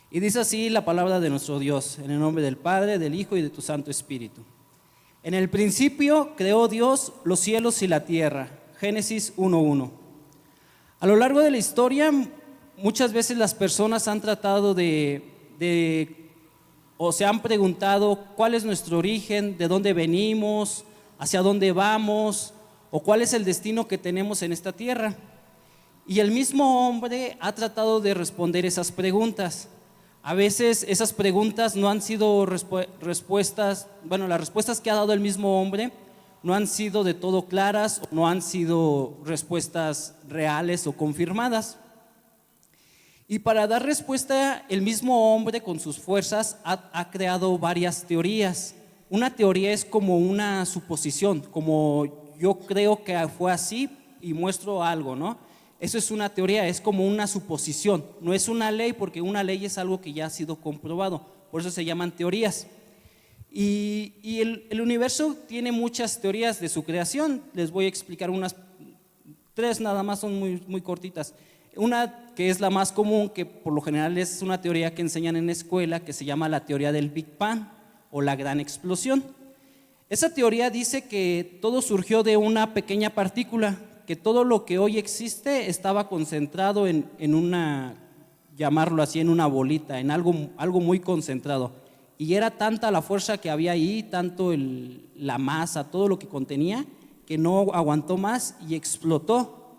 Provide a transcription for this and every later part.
Y dice así la palabra de nuestro Dios, en el nombre del Padre, del Hijo y de tu Santo Espíritu. En el principio creó Dios los cielos y la tierra. Génesis 1:1. A lo largo de la historia, muchas veces las personas han tratado o se han preguntado cuál es nuestro origen, de dónde venimos, hacia dónde vamos, o cuál es el destino que tenemos en esta tierra. Y el mismo hombre ha tratado de responder esas preguntas. A veces esas preguntas no han sido respuestas, las respuestas que ha dado el mismo hombre no han sido de todo claras, o no han sido respuestas reales o confirmadas. Y para dar respuesta, el mismo hombre con sus fuerzas ha creado varias teorías. Una teoría es como una suposición, como yo creo que fue así y muestro algo, ¿no? Eso es una teoría, es como una suposición, no es una ley, porque una ley es algo que ya ha sido comprobado, por eso se llaman teorías. Y el universo tiene muchas teorías de su creación. Les voy a explicar tres nada más, son muy cortitas. Una que es la más común, que por lo general es una teoría que enseñan en la escuela, que se llama la teoría del Big Bang o la gran explosión. Esa teoría dice que todo surgió de una pequeña partícula, que todo lo que hoy existe estaba concentrado en una, llamarlo así, en una bolita, en algo muy concentrado. Y era tanta la fuerza que había ahí, tanto la masa, todo lo que contenía, que no aguantó más y explotó.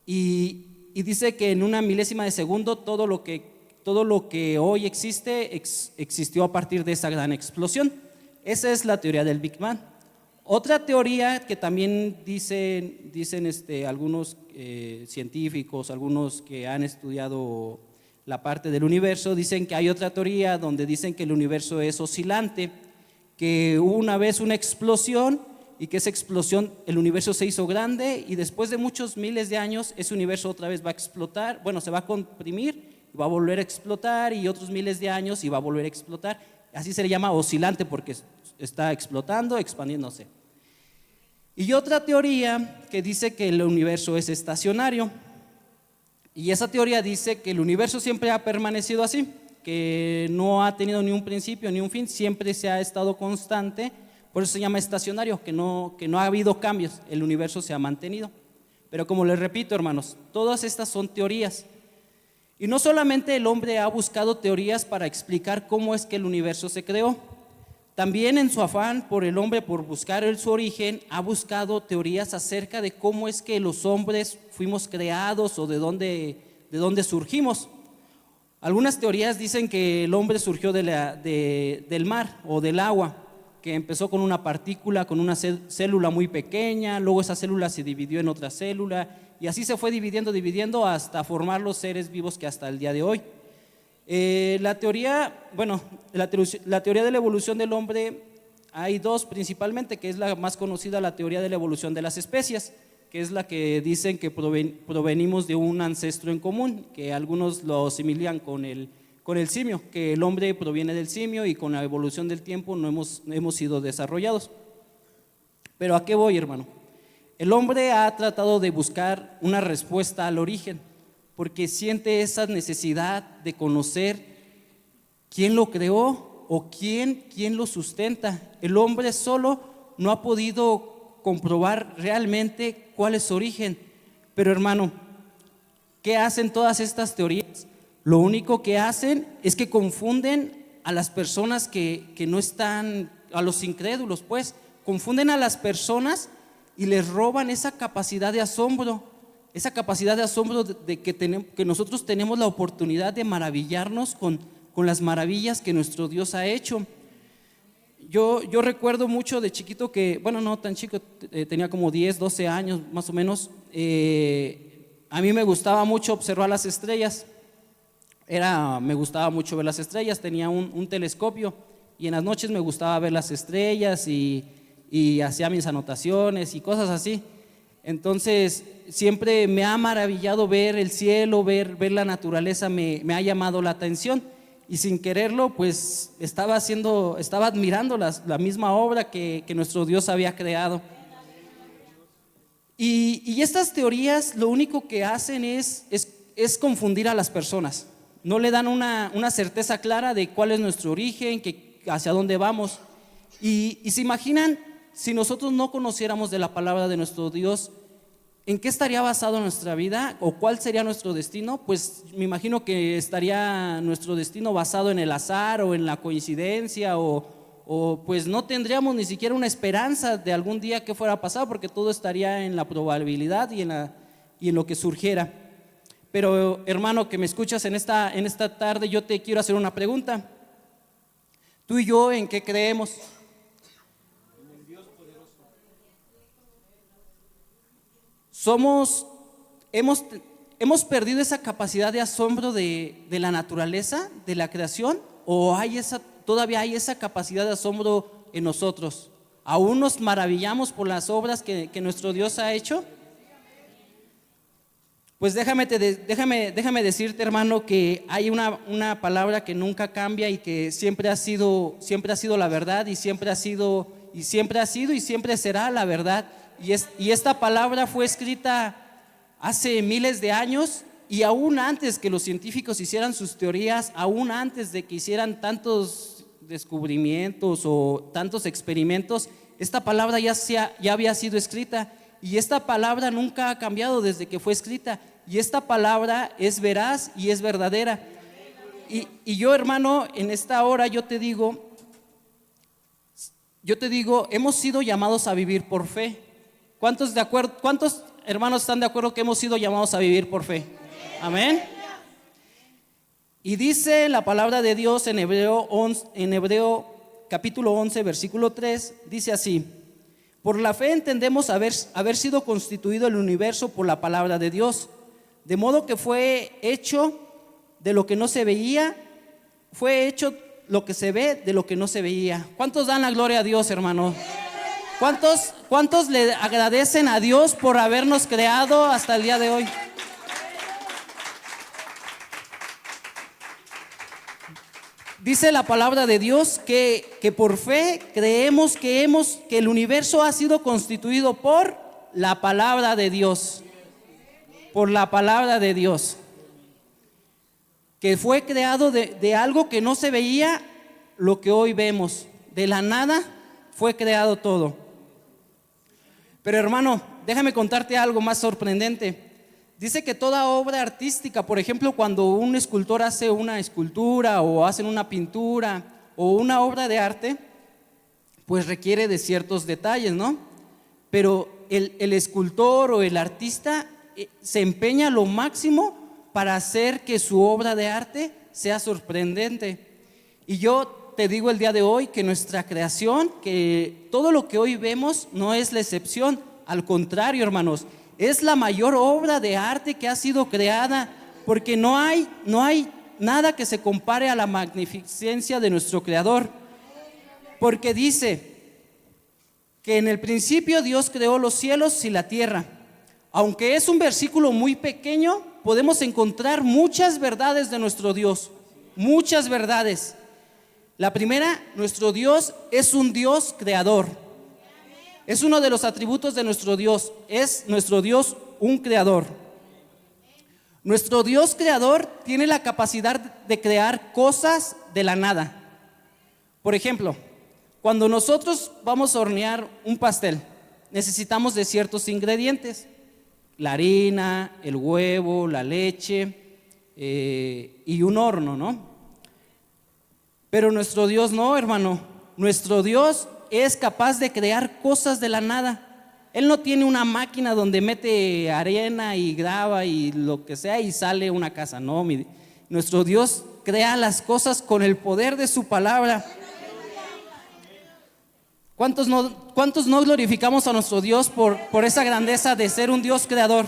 Y dice que en una milésima de segundo todo lo que hoy existe existió a partir de esa gran explosión. Esa es la teoría del Big Bang. Otra teoría que también dicen algunos científicos, algunos que han estudiado la parte del universo, dicen que hay otra teoría donde dicen que el universo es oscilante, que hubo una vez una explosión y que esa explosión, el universo se hizo grande y después de muchos miles de años ese universo otra vez va a explotar, se va a comprimir, va a volver a explotar y otros miles de años y va a volver a explotar. Así se le llama oscilante porque está explotando, expandiéndose. Y otra teoría que dice que el universo es estacionario. Y esa teoría dice que el universo siempre ha permanecido así, que no ha tenido ni un principio ni un fin, siempre se ha estado constante, por eso se llama estacionario, que no ha habido cambios, el universo se ha mantenido. Pero como les repito, hermanos, todas estas son teorías. Y no solamente el hombre ha buscado teorías para explicar cómo es que el universo se creó, también en su afán por el hombre, por buscar su origen, ha buscado teorías acerca de cómo es que los hombres fuimos creados o de dónde surgimos. Algunas teorías dicen que el hombre surgió del mar o del agua, que empezó con una partícula, con una célula muy pequeña, luego esa célula se dividió en otra célula y así se fue dividiendo hasta formar los seres vivos que hasta el día de hoy. La teoría de la evolución del hombre, hay dos principalmente, que es la más conocida, la teoría de la evolución de las especies, que es la que dicen que provenimos de un ancestro en común, que algunos lo asimilan con el simio, que el hombre proviene del simio y con la evolución del tiempo no hemos sido desarrollados. Pero ¿a qué voy, hermano? El hombre ha tratado de buscar una respuesta al origen, porque siente esa necesidad de conocer quién lo creó o quién lo sustenta. El hombre solo no ha podido comprobar realmente cuál es su origen. Pero hermano, ¿qué hacen todas estas teorías? Lo único que hacen es que confunden a las personas que no están, a los incrédulos, pues, confunden a las personas y les roban esa capacidad de asombro. Esa capacidad de asombro de que nosotros tenemos la oportunidad de maravillarnos con las maravillas que nuestro Dios ha hecho. Yo recuerdo mucho de chiquito que, no tan chico, tenía como 10, 12 años más o menos, a mí me gustaba mucho observar las estrellas, me gustaba mucho ver las estrellas, tenía un telescopio y en las noches me gustaba ver las estrellas y hacía mis anotaciones y cosas así. Entonces siempre me ha maravillado ver el cielo, ver la naturaleza, me ha llamado la atención y sin quererlo pues estaba admirando la misma obra que nuestro Dios había creado. Y estas teorías lo único que hacen es confundir a las personas. no le dan una certeza clara de cuál es nuestro origen, hacia dónde vamos. Y se imaginan, si nosotros no conociéramos de la palabra de nuestro Dios, ¿en qué estaría basado nuestra vida o cuál sería nuestro destino? Pues me imagino que estaría nuestro destino basado en el azar o en la coincidencia o pues no tendríamos ni siquiera una esperanza de algún día que fuera a pasar, porque todo estaría en la probabilidad y en lo que surgiera. Pero hermano que me escuchas en esta tarde, yo te quiero hacer una pregunta. ¿Tú y yo en qué creemos? ¿Hemos perdido esa capacidad de asombro de la naturaleza, de la creación? ¿O todavía hay esa capacidad de asombro en nosotros? ¿Aún nos maravillamos por las obras que nuestro Dios ha hecho? Pues déjame decirte, hermano, que hay una palabra que nunca cambia y que siempre ha sido la verdad y siempre será la verdad. Y esta palabra fue escrita hace miles de años, y aún antes que los científicos hicieran sus teorías, aún antes de que hicieran tantos descubrimientos o tantos experimentos, esta palabra ya había sido escrita, y esta palabra nunca ha cambiado desde que fue escrita, y esta palabra es veraz y es verdadera. Y yo, hermano, en esta hora yo te digo, hemos sido llamados a vivir por fe. ¿Cuántos hermanos están de acuerdo que hemos sido llamados a vivir por fe? Amén. Y dice la palabra de Dios en Hebreo capítulo 11, versículo 3, dice así: por la fe entendemos haber sido constituido el universo por la palabra de Dios, de modo que fue hecho de lo que no se veía, fue hecho lo que se ve de lo que no se veía. ¿Cuántos dan la gloria a Dios, hermano? ¿Cuántos le agradecen a Dios por habernos creado hasta el día de hoy? Dice la palabra de Dios que por fe creemos que el universo ha sido constituido por la palabra de Dios. Por la palabra de Dios. Que fue creado de algo que no se veía, lo que hoy vemos. De la nada fue creado todo. Pero hermano, déjame contarte algo más sorprendente. Dice que toda obra artística, por ejemplo, cuando un escultor hace una escultura o hacen una pintura o una obra de arte, pues requiere de ciertos detalles, ¿no? Pero el escultor o el artista se empeña lo máximo para hacer que su obra de arte sea sorprendente. Y yo te digo el día de hoy que nuestra creación, que todo lo que hoy vemos no es la excepción. Al contrario, hermanos, es la mayor obra de arte que ha sido creada, porque no hay nada que se compare a la magnificencia de nuestro Creador. Porque dice que en el principio Dios creó los cielos y la tierra. Aunque es un versículo muy pequeño, podemos encontrar muchas verdades de nuestro Dios, muchas verdades. La primera, nuestro Dios es un Dios creador. Es uno de los atributos de nuestro Dios. Es nuestro Dios un creador. Nuestro Dios creador tiene la capacidad de crear cosas de la nada. Por ejemplo, cuando nosotros vamos a hornear un pastel, necesitamos de ciertos ingredientes: la harina, el huevo, la leche y un horno, ¿no? Pero nuestro Dios no, hermano. Nuestro Dios es capaz de crear cosas de la nada. Él no tiene una máquina donde mete arena y grava y lo que sea y sale una casa. No, nuestro Dios crea las cosas con el poder de su palabra. ¿Cuántos no glorificamos a nuestro Dios por esa grandeza de ser un Dios creador?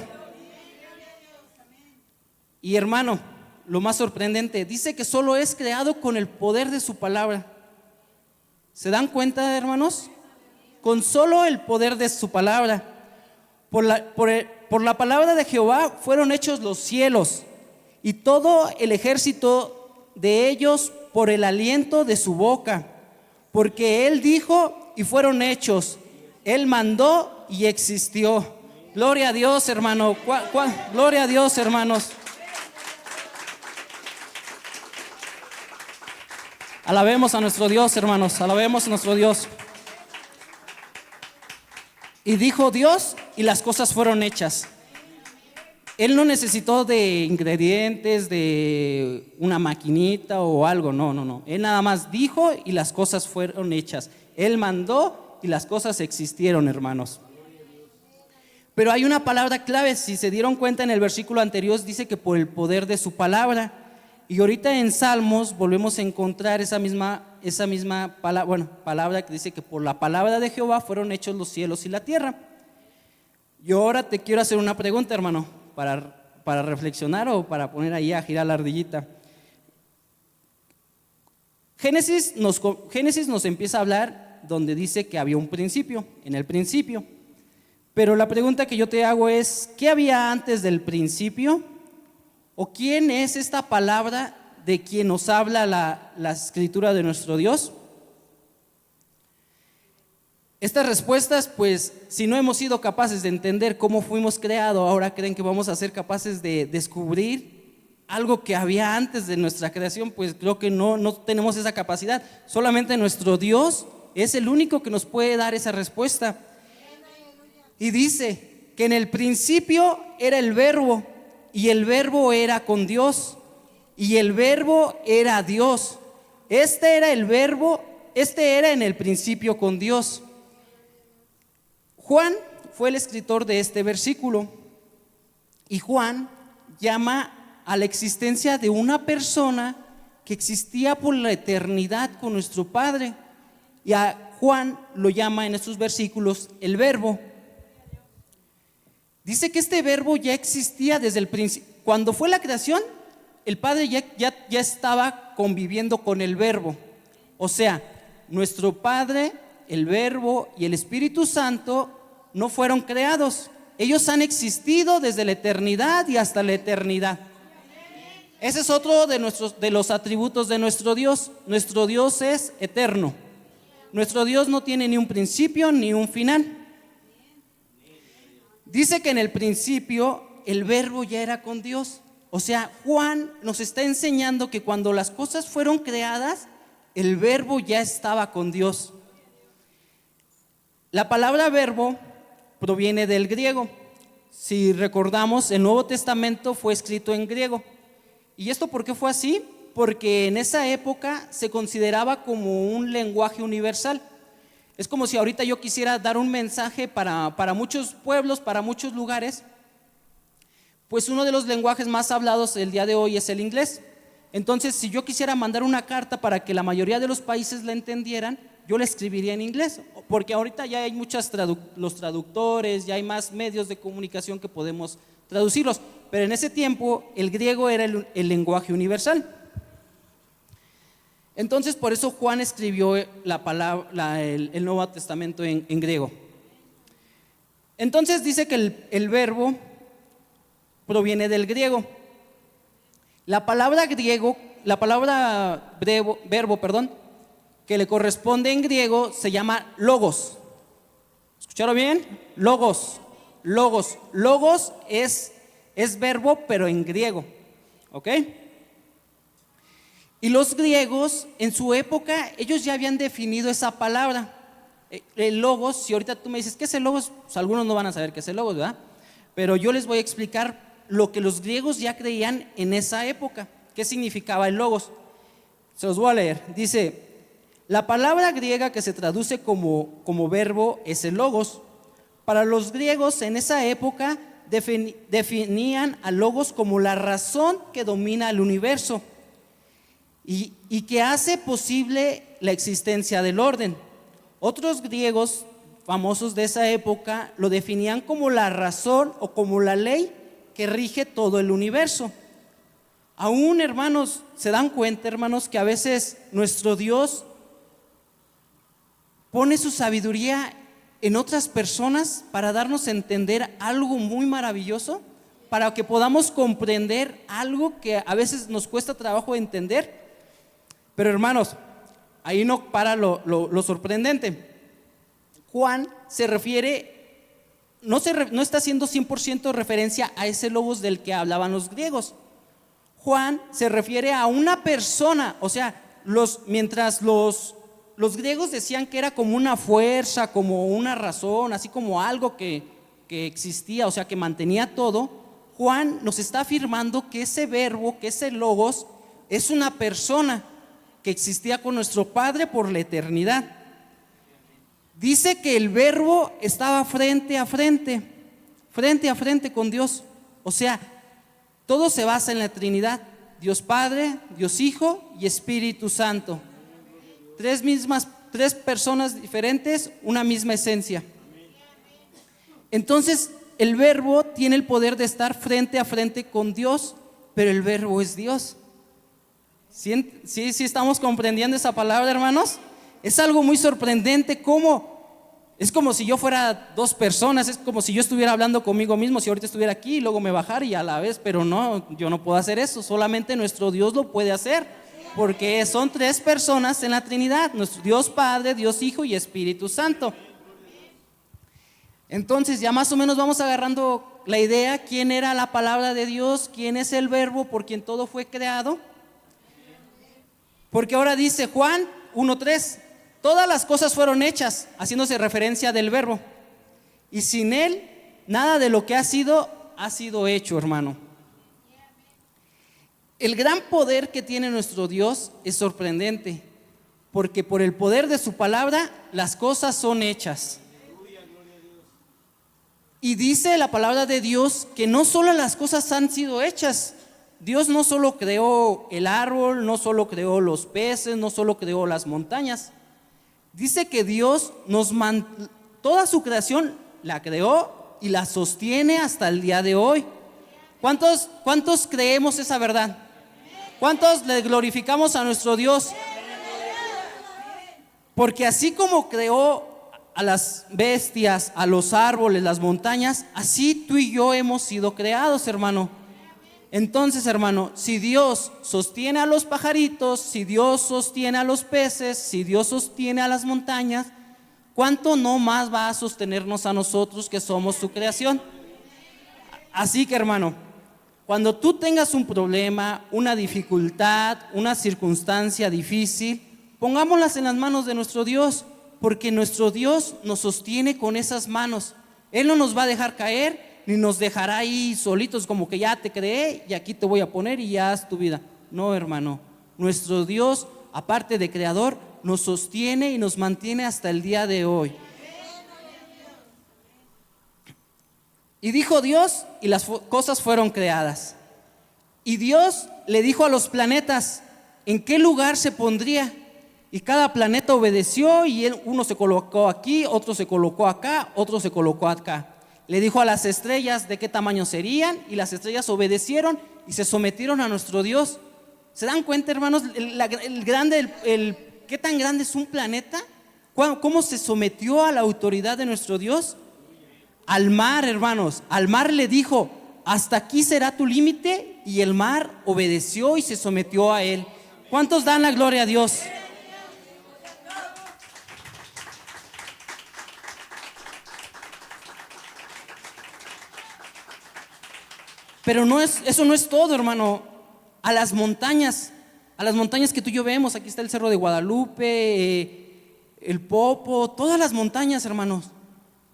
Y hermano, lo más sorprendente, dice que solo es creado con el poder de su palabra. ¿Se dan cuenta, hermanos? Con solo el poder de su palabra. Por la palabra de Jehová fueron hechos los cielos y todo el ejército de ellos por el aliento de su boca. Porque Él dijo y fueron hechos. Él mandó y existió. Gloria a Dios, hermano. Gloria a Dios, hermanos. Alabemos a nuestro Dios, hermanos, alabemos a nuestro Dios. Y dijo Dios, y las cosas fueron hechas. Él no necesitó de ingredientes, de una maquinita o algo, no. Él nada más dijo y las cosas fueron hechas. Él mandó y las cosas existieron, hermanos. Pero hay una palabra clave, si se dieron cuenta en el versículo anterior, dice que por el poder de su palabra. Y ahorita en Salmos volvemos a encontrar esa misma palabra que dice que por la palabra de Jehová fueron hechos los cielos y la tierra. Yo ahora te quiero hacer una pregunta, hermano, para reflexionar o para poner ahí a girar la ardillita. Génesis nos empieza a hablar donde dice que había un principio, en el principio. Pero la pregunta que yo te hago es, ¿qué había antes del principio? ¿O quién es esta palabra de quien nos habla la escritura de nuestro Dios? Estas respuestas, pues, si no hemos sido capaces de entender cómo fuimos creados, ahora creen que vamos a ser capaces de descubrir algo que había antes de nuestra creación, pues creo que no tenemos esa capacidad. Solamente nuestro Dios es el único que nos puede dar esa respuesta. Y dice que en el principio era el Verbo, y el Verbo era con Dios, y el Verbo era Dios. Este era el Verbo, este era en el principio con Dios. Juan fue el escritor de este versículo, y Juan llama a la existencia de una persona que existía por la eternidad con nuestro Padre, y a Juan lo llama en estos versículos el Verbo. Dice que este Verbo ya existía desde el principio. Cuando fue la creación, el Padre ya estaba conviviendo con el Verbo. O sea, nuestro Padre, el Verbo y el Espíritu Santo no fueron creados. Ellos han existido desde la eternidad y hasta la eternidad. Ese es otro de los atributos de nuestro Dios. Nuestro Dios es eterno. Nuestro Dios no tiene ni un principio ni un final. Dice que en el principio el Verbo ya era con Dios. O sea, Juan nos está enseñando que cuando las cosas fueron creadas, el Verbo ya estaba con Dios. La palabra verbo proviene del griego. Si recordamos, el Nuevo Testamento fue escrito en griego. ¿Y esto por qué fue así? Porque en esa época se consideraba como un lenguaje universal. Es como si ahorita yo quisiera dar un mensaje para muchos pueblos, para muchos lugares. Pues uno de los lenguajes más hablados el día de hoy es el inglés. Entonces, si yo quisiera mandar una carta para que la mayoría de los países la entendieran, yo la escribiría en inglés, porque ahorita ya hay los traductores, ya hay más medios de comunicación que podemos traducirlos, pero en ese tiempo el griego era el lenguaje universal. Entonces, por eso Juan escribió el Nuevo Testamento en griego. Entonces dice que el verbo proviene del griego. La palabra verbo, que le corresponde en griego se llama logos. ¿Escucharon bien? Logos. Logos es verbo, pero en griego. ¿Ok? Y los griegos en su época, ellos ya habían definido esa palabra. El logos, si ahorita tú me dices, ¿qué es el logos? Pues algunos no van a saber qué es el logos, ¿verdad? Pero yo les voy a explicar lo que los griegos ya creían en esa época. ¿Qué significaba el logos? Se los voy a leer. Dice, la palabra griega que se traduce como verbo es el logos. Para los griegos en esa época definían al logos como la razón que domina el universo y que hace posible la existencia del orden. Otros griegos famosos de esa época lo definían como la razón o como la ley que rige todo el universo. Aún, hermanos, se dan cuenta, hermanos, que a veces nuestro Dios pone su sabiduría en otras personas para darnos a entender algo muy maravilloso, para que podamos comprender algo que a veces nos cuesta trabajo entender. Pero, hermanos, ahí no para lo sorprendente. Juan se refiere, no está haciendo 100% referencia a ese logos del que hablaban los griegos. Juan se refiere a una persona, o sea, mientras los griegos decían que era como una fuerza, como una razón, así como algo que existía, o sea, que mantenía todo, Juan nos está afirmando que ese verbo, que ese logos, es una persona que existía con nuestro Padre por la eternidad. Dice que el verbo estaba frente a frente con Dios. O sea, todo se basa en la Trinidad: Dios Padre, Dios Hijo y Espíritu Santo. Tres personas diferentes, una misma esencia. Entonces, el verbo tiene el poder de estar frente a frente con Dios, pero el verbo es Dios. ¿Sí estamos comprendiendo esa palabra, hermanos? Es algo muy sorprendente. Es como si yo fuera dos personas, es como si yo estuviera hablando conmigo mismo, si ahorita estuviera aquí y luego me bajara y a la vez, pero no, yo no puedo hacer eso, solamente nuestro Dios lo puede hacer, porque son tres personas en la Trinidad: nuestro Dios Padre, Dios Hijo y Espíritu Santo. Entonces ya más o menos vamos agarrando la idea: quién era la palabra de Dios, quién es el verbo por quien todo fue creado. Porque ahora dice Juan 1:3, todas las cosas fueron hechas, haciéndose referencia del verbo, y sin él nada de lo que ha sido hecho, hermano. El gran poder que tiene nuestro Dios es sorprendente, porque por el poder de su palabra las cosas son hechas. Y dice la palabra de Dios que no solo las cosas han sido hechas. Dios no solo creó el árbol, no solo creó los peces, no solo creó las montañas. Dice que Dios toda su creación la creó y la sostiene hasta el día de hoy. ¿Cuántos creemos esa verdad? ¿Cuántos le glorificamos a nuestro Dios? Porque así como creó a las bestias, a los árboles, las montañas, así tú y yo hemos sido creados, hermano. Entonces, hermano, si Dios sostiene a los pajaritos, si Dios sostiene a los peces, si Dios sostiene a las montañas, ¿cuánto no más va a sostenernos a nosotros que somos su creación? Así que, hermano, cuando tú tengas un problema, una dificultad, una circunstancia difícil, pongámoslas en las manos de nuestro Dios, porque nuestro Dios nos sostiene con esas manos. Él no nos va a dejar caer, ni nos dejará ahí solitos como que ya te creé y aquí te voy a poner y ya haz tu vida. No, hermano, nuestro Dios, aparte de creador, nos sostiene y nos mantiene hasta el día de hoy. Y dijo Dios, y las cosas fueron creadas. Y Dios le dijo a los planetas en qué lugar se pondría. Y cada planeta obedeció, y uno se colocó aquí, otro se colocó acá, otro se colocó acá. Le dijo a las estrellas de qué tamaño serían, y las estrellas obedecieron y se sometieron a nuestro Dios. ¿Se dan cuenta, hermanos, qué tan grande es un planeta? ¿Cómo se sometió a la autoridad de nuestro Dios? Al mar, hermanos, al mar le dijo: hasta aquí será tu límite, y el mar obedeció y se sometió a él. ¿Cuántos dan la gloria a Dios? Pero eso no es todo, hermano. A las montañas que tú y yo vemos, aquí está el Cerro de Guadalupe, el Popo, todas las montañas, hermanos.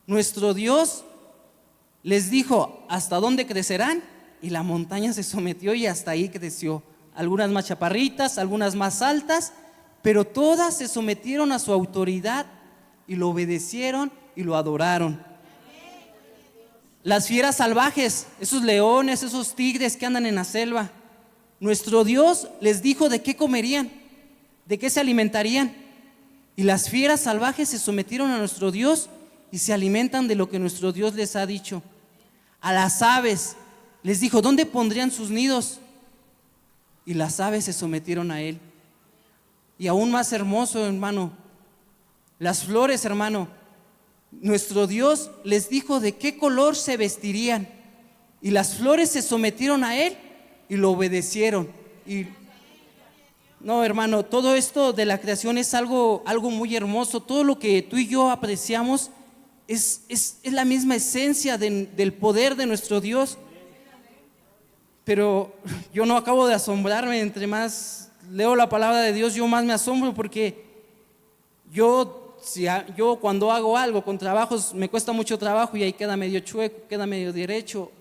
Nuestro Dios les dijo hasta dónde crecerán, y la montaña se sometió y hasta ahí creció. Algunas más chaparritas, algunas más altas, pero todas se sometieron a su autoridad y lo obedecieron y lo adoraron. Las fieras salvajes, esos leones, esos tigres que andan en la selva, nuestro Dios les dijo de qué comerían, de qué se alimentarían. Y las fieras salvajes se sometieron a nuestro Dios y se alimentan de lo que nuestro Dios les ha dicho. A las aves les dijo dónde pondrían sus nidos, y las aves se sometieron a él. Y aún más hermoso, hermano, las flores, hermano, nuestro Dios les dijo de qué color se vestirían, y las flores se sometieron a él y lo obedecieron. Y no, hermano, todo esto de la creación es algo muy hermoso. Todo lo que tú y yo apreciamos es la misma esencia del poder de nuestro Dios. Pero yo no acabo de asombrarme, entre más leo la palabra de Dios, yo más me asombro porque yo cuando hago algo con trabajos, me cuesta mucho trabajo y ahí queda medio chueco, queda medio derecho.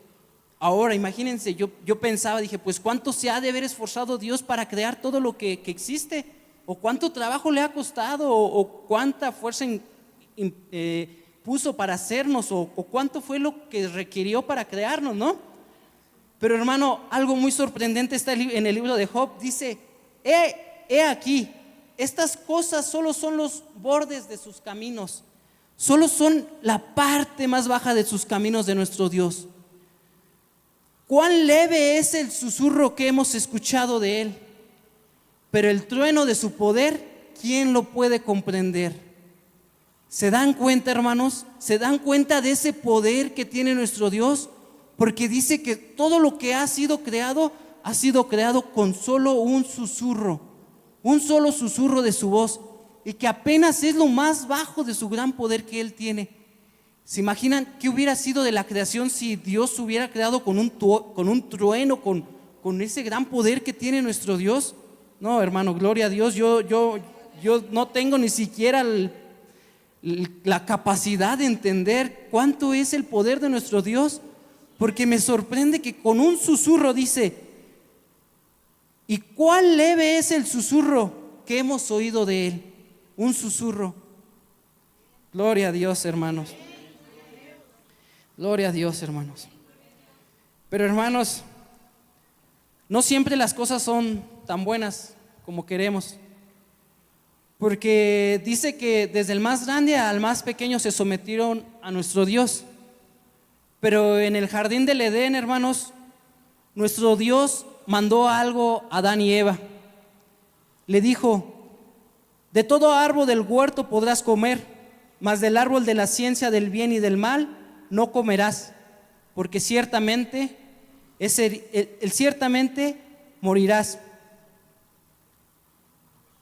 Ahora, imagínense, yo pensaba, dije, pues ¿cuánto se ha de haber esforzado Dios para crear todo lo que existe? ¿O cuánto trabajo le ha costado? ¿O cuánta fuerza puso para hacernos? ¿O cuánto fue lo que requirió para crearnos, no? Pero hermano, algo muy sorprendente está en el libro de Job. Dice, he aquí, estas cosas solo son los bordes de sus caminos, solo son la parte más baja de sus caminos de nuestro Dios. Cuán leve es el susurro que hemos escuchado de Él, pero el trueno de su poder, ¿quién lo puede comprender? ¿Se dan cuenta, hermanos? ¿Se dan cuenta de ese poder que tiene nuestro Dios? Porque dice que todo lo que ha sido creado con solo un solo susurro de su voz, y que apenas es lo más bajo de su gran poder que Él tiene. ¿Se imaginan qué hubiera sido de la creación si Dios hubiera creado con un trueno, con ese gran poder que tiene nuestro Dios? No, hermano, gloria a Dios. Yo no tengo ni siquiera la capacidad de entender cuánto es el poder de nuestro Dios, porque me sorprende que con un susurro dice, ¿y cuán leve es el susurro que hemos oído de Él? Un susurro. Gloria a Dios, hermanos. Gloria a Dios, hermanos. Pero hermanos, no siempre las cosas son tan buenas como queremos, porque dice que desde el más grande al más pequeño se sometieron a nuestro Dios. Pero en el jardín del Edén, hermanos, nuestro Dios mandó algo a Adán y Eva. Le dijo, de todo árbol del huerto podrás comer, mas del árbol de la ciencia del bien y del mal no comerás, porque ciertamente morirás.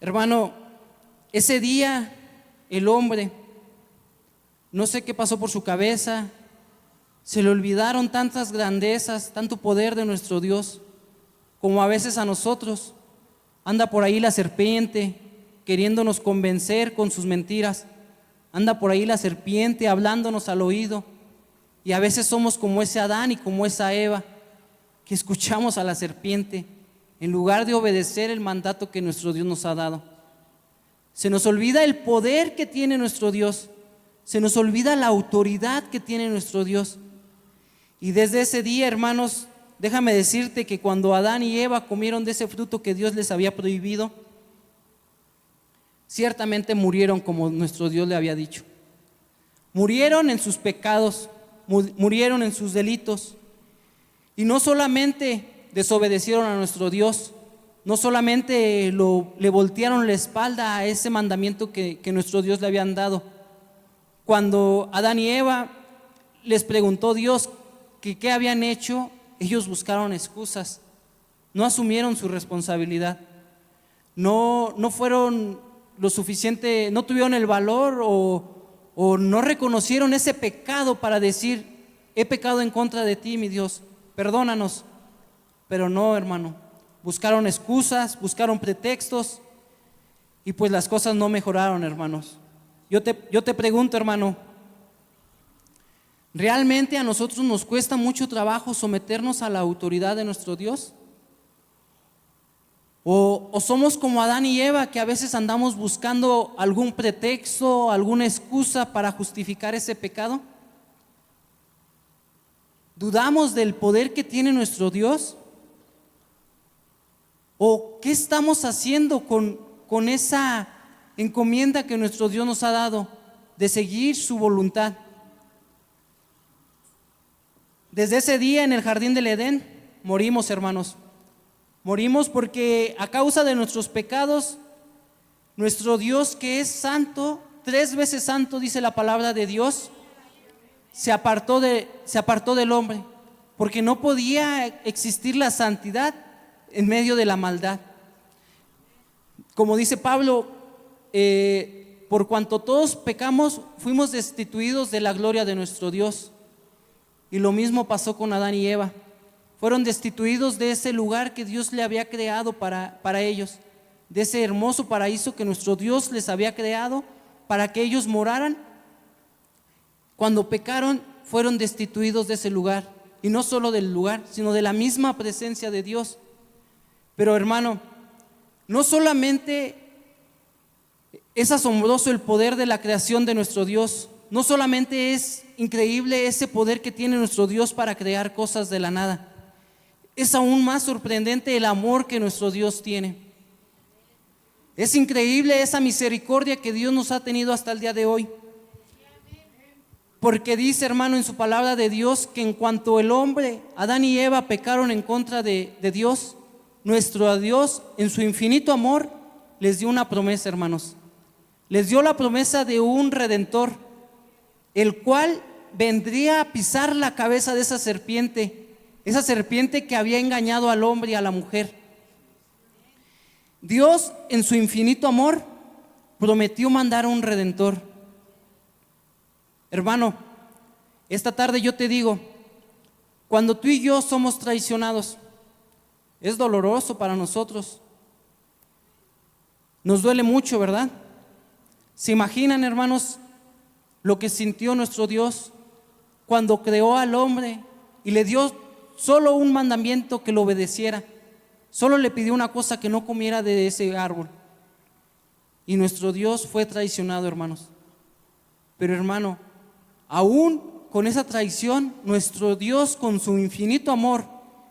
Hermano, ese día el hombre, no sé qué pasó por su cabeza, se le olvidaron tantas grandezas, tanto poder de nuestro Dios, como a veces a nosotros. Anda por ahí la serpiente queriéndonos convencer con sus mentiras. Anda por ahí la serpiente hablándonos al oído. Y a veces somos como ese Adán y como esa Eva, que escuchamos a la serpiente en lugar de obedecer el mandato que nuestro Dios nos ha dado. Se nos olvida el poder que tiene nuestro Dios. Se nos olvida la autoridad que tiene nuestro Dios. Y desde ese día, hermanos, déjame decirte que cuando Adán y Eva comieron de ese fruto que Dios les había prohibido, ciertamente murieron como nuestro Dios le había dicho. Murieron en sus pecados, murieron en sus delitos. Y no solamente desobedecieron a nuestro Dios, no solamente le voltearon la espalda a ese mandamiento que nuestro Dios le habían dado. Cuando Adán y Eva les preguntó Dios que qué habían hecho, ellos buscaron excusas, no asumieron su responsabilidad, no fueron lo suficiente, no tuvieron el valor o no reconocieron ese pecado para decir, he pecado en contra de ti, mi Dios, perdónanos. Pero no, hermano, buscaron excusas, buscaron pretextos y pues las cosas no mejoraron, hermanos. Yo te pregunto, hermano, ¿realmente a nosotros nos cuesta mucho trabajo someternos a la autoridad de nuestro Dios? ¿O somos como Adán y Eva, que a veces andamos buscando algún pretexto, alguna excusa para justificar ese pecado? ¿Dudamos del poder que tiene nuestro Dios? ¿O qué estamos haciendo con esa encomienda que nuestro Dios nos ha dado de seguir su voluntad? Desde ese día en el jardín del Edén morimos, hermanos. Morimos porque a causa de nuestros pecados, nuestro Dios, que es santo, 3 veces santo, dice la palabra de Dios, se apartó del hombre, porque no podía existir la santidad en medio de la maldad. Como dice Pablo, por cuanto todos pecamos, fuimos destituidos de la gloria de nuestro Dios. Y lo mismo pasó con Adán y Eva. Fueron destituidos de ese lugar que Dios le había creado para ellos. de ese hermoso paraíso que nuestro Dios les había creado para que ellos moraran. Cuando pecaron, fueron destituidos de ese lugar, y no solo del lugar, sino de la misma presencia de Dios. Pero hermano, no solamente es asombroso el poder de la creación de nuestro Dios, no solamente es increíble ese poder que tiene nuestro Dios para crear cosas de la nada, es aún más sorprendente el amor que nuestro Dios tiene. Es increíble esa misericordia que Dios nos ha tenido hasta el día de hoy. Porque dice, hermano, en su palabra de Dios, que en cuanto el hombre, Adán y Eva, pecaron en contra de Dios, nuestro Dios, en su infinito amor, les dio una promesa, hermanos. Les dio la promesa de un Redentor, el cual vendría a pisar la cabeza de esa serpiente que había engañado al hombre y a la mujer. Dios, en su infinito amor, prometió mandar a un Redentor. Hermano, esta tarde yo te digo, cuando tú y yo somos traicionados, es doloroso para nosotros. Nos duele mucho, ¿verdad? ¿Se imaginan, hermanos, lo que sintió nuestro Dios cuando creó al hombre y le dio solo un mandamiento, que lo obedeciera? Solo le pidió una cosa, que no comiera de ese árbol. Y nuestro Dios fue traicionado, hermanos. Pero hermano, aún con esa traición, nuestro Dios, con su infinito amor,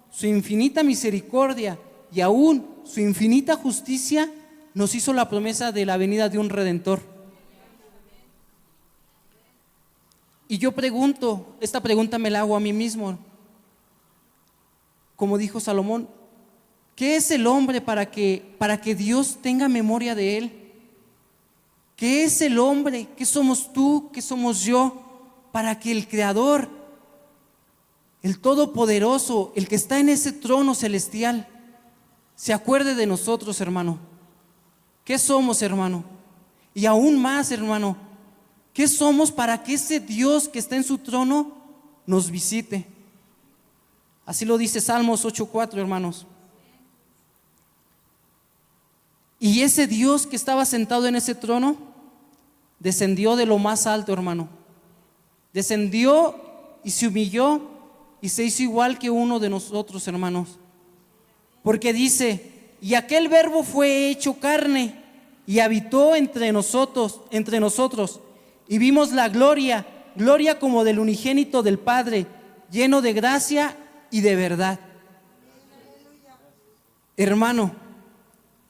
su infinita misericordia y aún su infinita justicia, nos hizo la promesa de la venida de un Redentor. Y yo pregunto, esta pregunta me la hago a mí mismo, como dijo Salomón: ¿qué es el hombre para que Dios tenga memoria de él? ¿Qué es el hombre? ¿Qué somos tú? ¿Qué somos yo? Para que el Creador, el Todopoderoso, el que está en ese trono celestial, se acuerde de nosotros, hermano. ¿Qué somos, hermano? Y aún más, hermano, ¿qué somos para que ese Dios que está en su trono nos visite? Así lo dice Salmos 8:4, hermanos. Y ese Dios que estaba sentado en ese trono descendió de lo más alto, hermano. Descendió y se humilló y se hizo igual que uno de nosotros, hermanos. Porque dice: y aquel Verbo fue hecho carne y habitó entre nosotros, y vimos la gloria como del unigénito del Padre, lleno de gracia y de verdad. Hermano,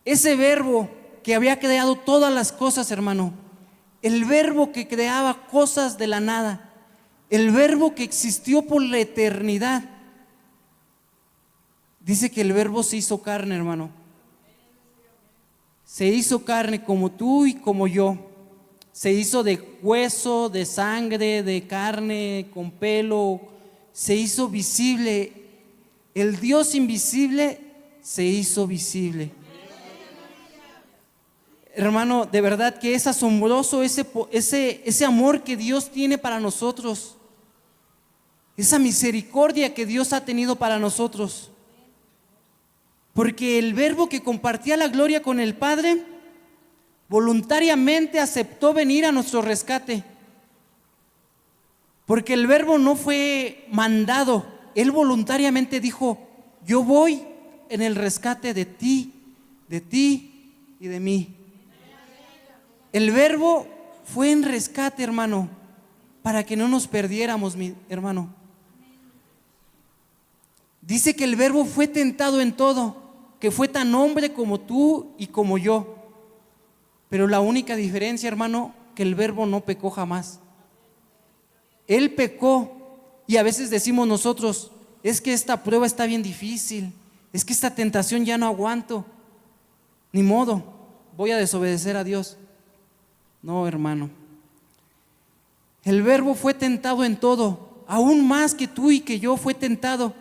ese Verbo que había creado todas las cosas, hermano, el Verbo que creaba cosas de la nada, el Verbo que existió por la eternidad, dice que el Verbo se hizo carne, hermano. Se hizo carne como tú y como yo. Se hizo de hueso, de sangre, de carne, con pelo. Se hizo visible. El Dios invisible se hizo visible. Hermano, de verdad que es asombroso ese amor que Dios tiene para nosotros, esa misericordia que Dios ha tenido para nosotros. Porque el Verbo que compartía la gloria con el Padre voluntariamente aceptó venir a nuestro rescate. Porque el Verbo no fue mandado, Él voluntariamente dijo: yo voy en el rescate de ti y de mí. El Verbo fue en rescate, hermano, para que no nos perdiéramos, mi hermano. Dice que el Verbo fue tentado en todo, que fue tan hombre como tú y como yo. Pero la única diferencia, hermano, que el Verbo no pecó jamás. Él pecó, y a veces decimos nosotros: es que esta prueba está bien difícil, es que esta tentación ya no aguanto, ni modo, voy a desobedecer a Dios. No, hermano, el Verbo fue tentado en todo, aún más que tú y que yo fue tentado,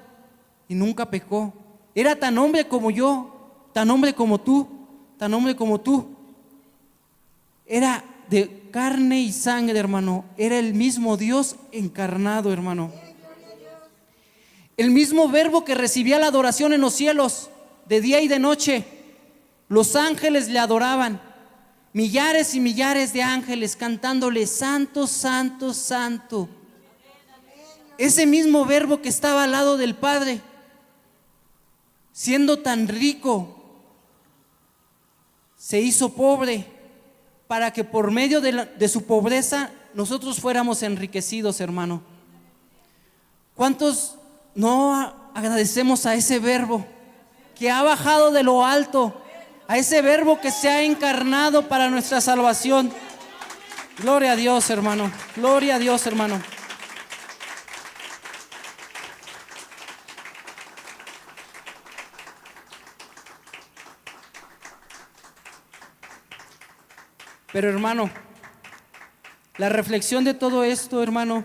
y nunca pecó. Era tan hombre como yo, tan hombre como tú, tan hombre como tú. Era de carne y sangre, hermano. Era el mismo Dios encarnado, hermano. El mismo Verbo que recibía la adoración en los cielos de día y de noche, Los ángeles le adoraban, millares y millares de ángeles cantándole: Santo, Santo, Santo. Ese mismo Verbo que estaba al lado del Padre, siendo tan rico, se hizo pobre para que por medio de su pobreza nosotros fuéramos enriquecidos, hermano. ¿Cuántos no agradecemos a ese Verbo que ha bajado de lo alto, a ese Verbo que se ha encarnado para nuestra salvación? Gloria a Dios, hermano. Gloria a Dios, hermano. Pero, hermano, la reflexión de todo esto, hermano,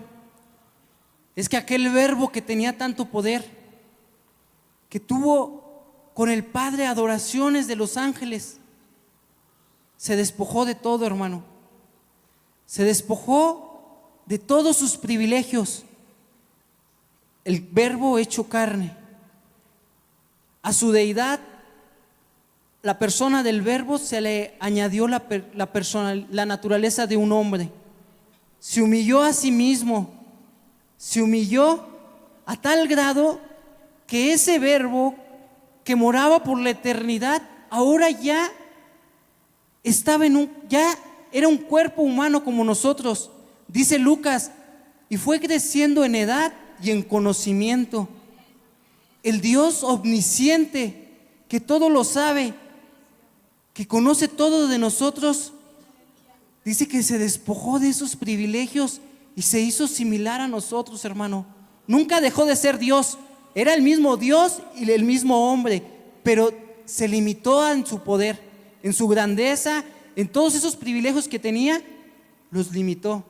es que aquel Verbo que tenía tanto poder, que tuvo con el Padre adoraciones de los ángeles, se despojó de todo, hermano. Se despojó de todos sus privilegios. El Verbo hecho carne. A su deidad, la persona del Verbo, se le añadió la naturaleza de un hombre. Se humilló a sí mismo, se humilló a tal grado que ese Verbo que moraba por la eternidad, ahora ya estaba ya era un cuerpo humano como nosotros. Dice Lucas: y fue creciendo en edad y en conocimiento. El Dios omnisciente, que todo lo sabe, que conoce todo de nosotros, dice que se despojó de esos privilegios y se hizo similar a nosotros, hermano. Nunca dejó de ser Dios, era el mismo Dios y el mismo hombre, pero se limitó en su poder, en su grandeza, en todos esos privilegios que tenía, los limitó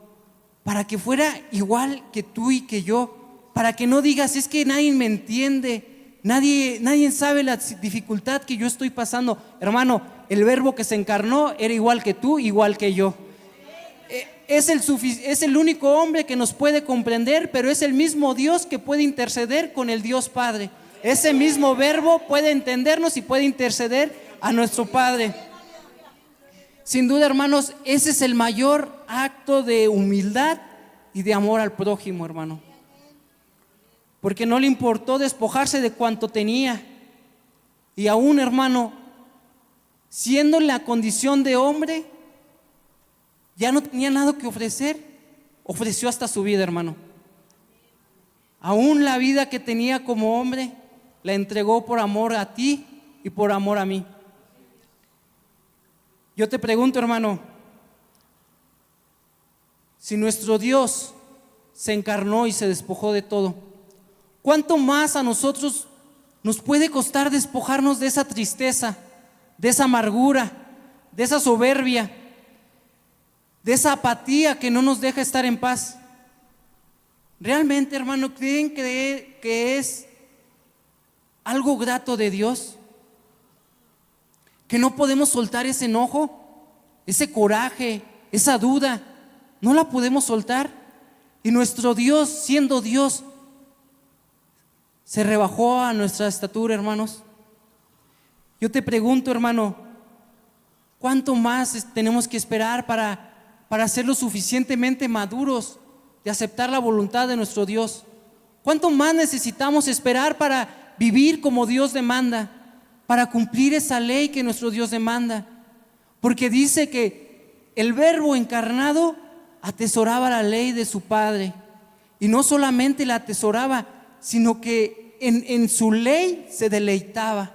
para que fuera igual que tú y que yo, para que no digas: es que nadie me entiende, nadie sabe la dificultad que yo estoy pasando. Hermano, el Verbo que se encarnó era igual que tú, igual que yo. Es el único hombre que nos puede comprender, pero es el mismo Dios que puede interceder con el Dios Padre. Ese mismo Verbo puede entendernos y puede interceder a nuestro Padre. Sin duda, hermanos, ese es el mayor acto de humildad y de amor al prójimo, hermano. Porque no le importó despojarse de cuanto tenía. Y aún, hermano, siendo en la condición de hombre, ya no tenía nada que ofrecer, ofreció hasta su vida, hermano. Aún la vida que tenía como hombre, la entregó por amor a ti y por amor a mí. Yo te pregunto, hermano, si nuestro Dios se encarnó y se despojó de todo, ¿cuánto más a nosotros nos puede costar despojarnos de esa tristeza, de esa amargura, de esa soberbia, de esa apatía que no nos deja estar en paz? ¿Realmente, hermano, creen que es algo grato de Dios? ¿Que no podemos soltar ese enojo, ese coraje, esa duda? No la podemos soltar. Y nuestro Dios, siendo Dios, se rebajó a nuestra estatura, hermanos. Yo te pregunto, hermano, ¿cuánto más tenemos que esperar para ser lo suficientemente maduros de aceptar la voluntad de nuestro Dios? ¿Cuánto más necesitamos esperar para vivir como Dios demanda, para cumplir esa ley que nuestro Dios demanda? Porque dice que el Verbo encarnado atesoraba la ley de su Padre, y no solamente la atesoraba, sino que en su ley se deleitaba.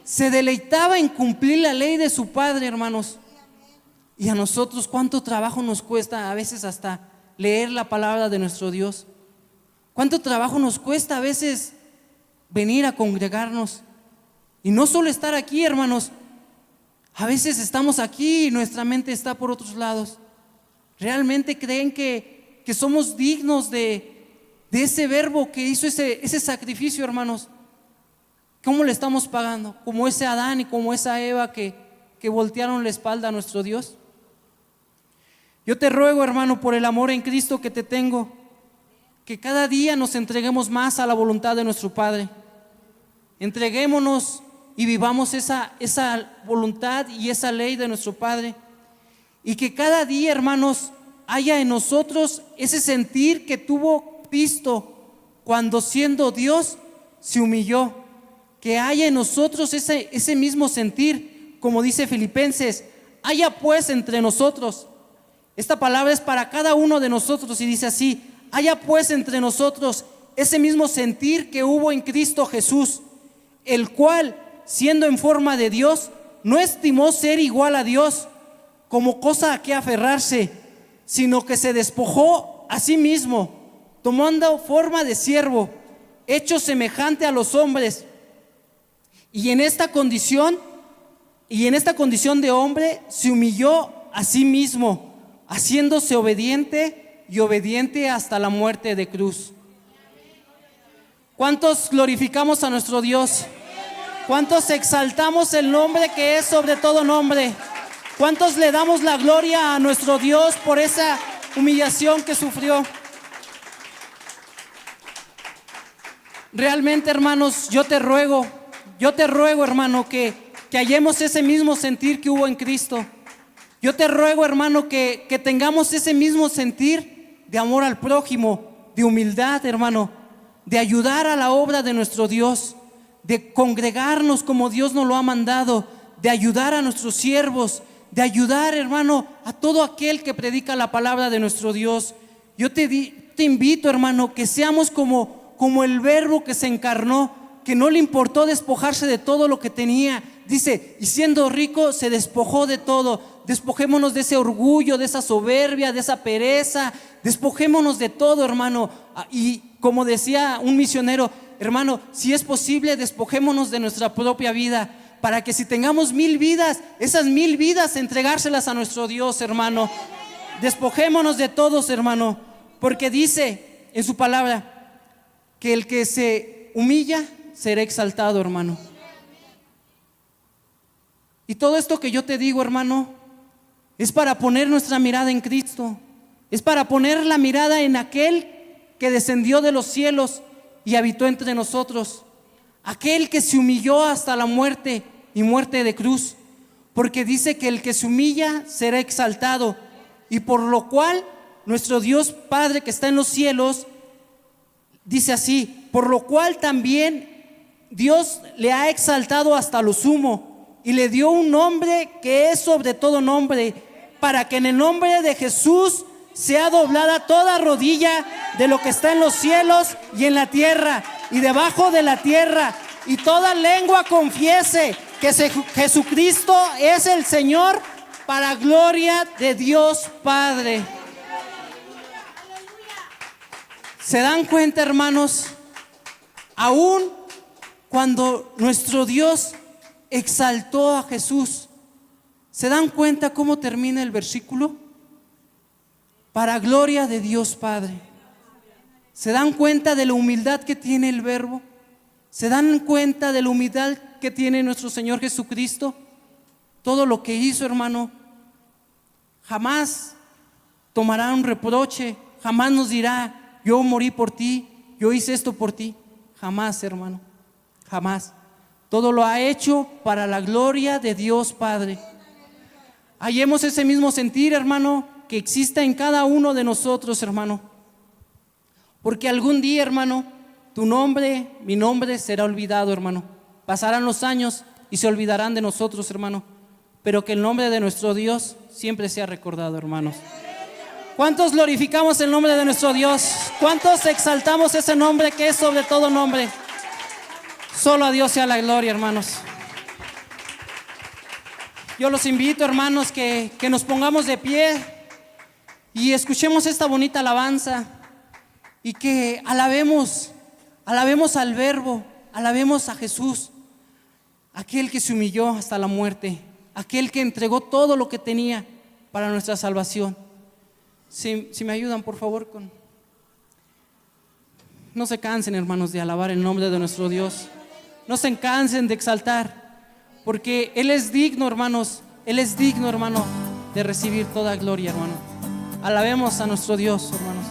Se deleitaba en cumplir la ley de su Padre, hermanos. Y a nosotros, ¿cuánto trabajo nos cuesta a veces hasta leer la palabra de nuestro Dios? ¿Cuánto trabajo nos cuesta a veces venir a congregarnos? Y no solo estar aquí, hermanos, a veces estamos aquí y nuestra mente está por otros lados. ¿Realmente creen que somos dignos de ese Verbo que hizo ese sacrificio, hermanos? ¿Cómo le estamos pagando? Como ese Adán y como esa Eva que voltearon la espalda a nuestro Dios. Yo te ruego, hermano, por el amor en Cristo que te tengo, que cada día nos entreguemos más a la voluntad de nuestro Padre. Entreguémonos y vivamos esa voluntad y esa ley de nuestro Padre. Y que cada día, hermanos, haya en nosotros ese sentir que tuvo Cristo cuando siendo Dios se humilló. Que haya en nosotros ese mismo sentir, como dice Filipenses, haya pues entre nosotros. Esta palabra es para cada uno de nosotros y dice así: haya pues entre nosotros ese mismo sentir que hubo en Cristo Jesús, el cual, siendo en forma de Dios, no estimó ser igual a Dios como cosa a que aferrarse, sino que se despojó a sí mismo, tomando forma de siervo, hecho semejante a los hombres, y en esta condición de hombre se humilló a sí mismo, haciéndose obediente hasta la muerte de cruz. ¿Cuántos glorificamos a nuestro Dios? ¿Cuántos exaltamos el nombre que es sobre todo nombre? ¿Cuántos le damos la gloria a nuestro Dios por esa humillación que sufrió? Realmente, hermanos, yo te ruego, hermano, que hallemos ese mismo sentir que hubo en Cristo. Yo te ruego, hermano, que tengamos ese mismo sentir de amor al prójimo, de humildad, hermano, de ayudar a la obra de nuestro Dios, de congregarnos como Dios nos lo ha mandado, de ayudar a nuestros siervos, de ayudar, hermano, a todo aquel que predica la palabra de nuestro Dios. Yo te invito, hermano, que seamos como el Verbo que se encarnó, que no le importó despojarse de todo lo que tenía. Dice, y siendo rico se despojó de todo. Despojémonos de ese orgullo, de esa soberbia, de esa pereza. Despojémonos de todo, hermano. Y como decía un misionero, hermano, si es posible, despojémonos de nuestra propia vida, para que si tengamos 1000 vidas, esas 1000 vidas entregárselas a nuestro Dios, hermano. Despojémonos de todos, hermano, porque dice en su palabra que el que se humilla será exaltado, hermano. Y todo esto que yo te digo, hermano, es para poner nuestra mirada en Cristo. Es para poner la mirada en aquel que descendió de los cielos y habitó entre nosotros. Aquel que se humilló hasta la muerte y muerte de cruz. Porque dice que el que se humilla será exaltado. Y por lo cual nuestro Dios Padre que está en los cielos dice así: por lo cual también Dios le ha exaltado hasta lo sumo y le dio un nombre que es sobre todo nombre, para que en el nombre de Jesús sea doblada toda rodilla de lo que está en los cielos y en la tierra y debajo de la tierra, y toda lengua confiese que Jesucristo es el Señor, para gloria de Dios Padre. ¿Se dan cuenta, hermanos? Aún cuando nuestro Dios exaltó a Jesús, ¿se dan cuenta cómo termina el versículo? Para gloria de Dios Padre. ¿Se dan cuenta de la humildad que tiene el Verbo? ¿Se dan cuenta de la humildad que tiene nuestro Señor Jesucristo? Todo lo que hizo, hermano, jamás tomará un reproche, jamás nos dirá: yo morí por ti, yo hice esto por ti. Jamás, hermano, jamás. Todo lo ha hecho para la gloria de Dios Padre. Hallemos ese mismo sentir, hermano, que exista en cada uno de nosotros, hermano. Porque algún día, hermano, tu nombre, mi nombre será olvidado, hermano. Pasarán los años y se olvidarán de nosotros, hermano. Pero que el nombre de nuestro Dios siempre sea recordado, hermanos. ¿Cuántos glorificamos el nombre de nuestro Dios? ¿Cuántos exaltamos ese nombre que es sobre todo nombre? Solo a Dios sea la gloria, hermanos. Yo los invito, hermanos, que nos pongamos de pie y escuchemos esta bonita alabanza, y que alabemos al Verbo, alabemos a Jesús, aquel que se humilló hasta la muerte, aquel que entregó todo lo que tenía para nuestra salvación. Si me ayudan, por favor, no se cansen, hermanos, de alabar el nombre de nuestro Dios. No se cansen de exaltar, porque Él es digno, hermanos. Él es digno, hermano, de recibir toda gloria, hermano. Alabemos a nuestro Dios, hermanos.